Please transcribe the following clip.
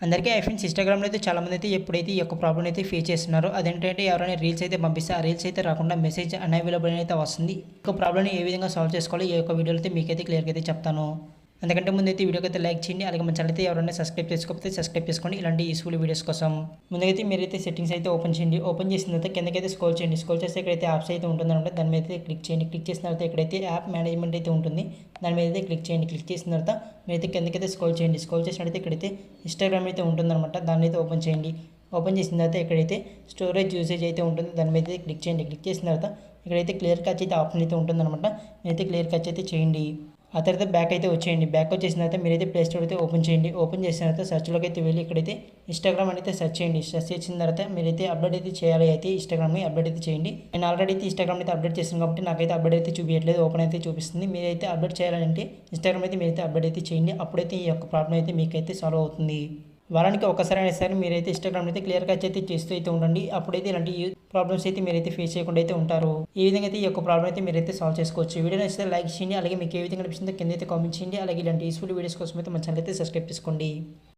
అందరికీ ఫ్రెండ్స్ ఇన్‌స్టాగ్రామ్‌లో అయితే చాలామంది అయితే ఎప్పుడైతే ఈ యొక్క ప్రాబ్లమ్ అయితే ఫేస్ చేస్తున్నారో అదేంటంటే ఎవరైనా రీల్స్ అయితే పంపిస్తే ఆ రీల్స్ అయితే రాకుండా మెసేజ్ అన్‌అవైలబుల్ అయితే వస్తుంది. ఈ యొక్క ప్రాబ్లమ్‌ని ఏ విధంగా సాల్వ్ చేసుకోవాలో ఈ యొక్క వీడియోలో అయితే మీకైతే క్లియర్‌గా అయితే చెప్తాను. అందుకంటే ముందైతే వీడియోకి అయితే లైక్ చేయండి. అలాగే మన ఛానల్ అయితే ఎవరైనా సబ్స్క్రైబ్ చేసుకోకపోతే సబ్స్క్రైబ్ చేసుకోండి ఇలాంటి యూస్‌ఫుల్ వీడియోస్ కోసం. ముందుగా మీరైతే సెట్టింగ్స్ అయితే ఓపెన్ చేయండి. ఓపెన్ చేసిన తర్వాత కిందకైతే స్క్రోల్ చేయండి. స్క్రోల్ చేస్తే ఇక్కడైతే యాప్స్ అయితే ఉంటుందన్నమాట. దాని మీద అయితే క్లిక్ చేయండి. క్లిక్ చేసిన తర్వాత ఇక్కడైతే యాప్ మేనేజ్మెంట్ అయితే ఉంటుంది. దాని మీద అయితే క్లిక్ చేయండి. క్లిక్ చేసిన తర్వాత మీరైతే కిందకైతే స్క్రోల్ చేయండి. స్క్రోల్ చేసినట్టయితే ఇక్కడైతే ఇన్‌స్టాగ్రామ్ అయితే ఉంటుందన్నమాట. దాన్ని అయితే ఓపెన్ చేయండి. ఓపెన్ చేసిన తర్వాత ఇక్కడైతే స్టోరేజ్ యూసేజ్ అయితే ఉంటుంది. దాని మీద అయితే క్లిక్ చేయండి. క్లిక్ చేసిన తర్వాత ఇక్కడైతే క్లియర్ క్యాచ్ అయితే ఆప్షన్ అయితే ఉంటుందన్నమాట. మీరైతే క్లియర్ క్యాచ్ అయితే చేయండి. ఆ తర్వాత బ్యాక్ అయితే వచ్చేయండి. బ్యాక్ వచ్చేసిన తర్వాత మీరైతే ప్లే స్టోర్ అయితే ఓపెన్ చేయండి. ఓపెన్ చేసిన తర్వాత సెర్చ్లోకి అయితే వెళ్ళి ఇక్కడైతే ఇన్‌స్టాగ్రామ్ అని అయితే సెర్చ్ చేయండి. సెర్చ్ చేసిన తర్వాత మీరైతే అప్డేట్ అయితే చేయాలి అయితే ఇన్‌స్టాగ్రామ్‌ని అప్డేట్ అయితే చేయండి. నేను ఆల్రెడీ అయితే ఇన్‌స్టాగ్రామ్ అయితే అప్డేట్ చేశాను కాబట్టి నాకైతే అప్డేట్ అయితే చూపించట్లేదు. ఓపెన్ అయితే చూపిస్తుంది. మీరైతే అప్డేట్ చేయాలంటే ఇన్‌స్టాగ్రామ్ అయితే మీరైతే అప్డేట్ అయితే చేయండి. అప్పుడైతే ఈ యొక్క ప్రాబ్లమ్ అయితే మీకైతే సాల్వ్ అవుతుంది. వారానికి ఒక్కసారైనా సరే మీరైతే ఇన్‌స్టాగ్రామ్ అయితే క్లియర్ క్యాచ్ అయితే చేస్తూ అయితే ఉండండి. అప్పుడైతే ఇలాంటి ప్రాబ్లమ్స్ అయితే మీరైతే ఫేస్ చేయకుండా అయితే ఉంటారు. ఈ విధంగా అయితే ఈ యొక్క ప్రాబ్లమ్ అయితే మీరైతే సాల్వ్ చేసుకోవచ్చు. వీడియో నచ్చితే లైక్ చేయండి. అలాగే మీకు ఏ విధంగా అనిపిస్తుందో కింద అయితే కామెంట్ చేయండి. అలాగే ఇలాంటి యూస్ఫుల్ వీడియోస్ కోసం అయితే మన ఛానల్ అయితే సబ్స్క్రైబ్ చేసుకోండి.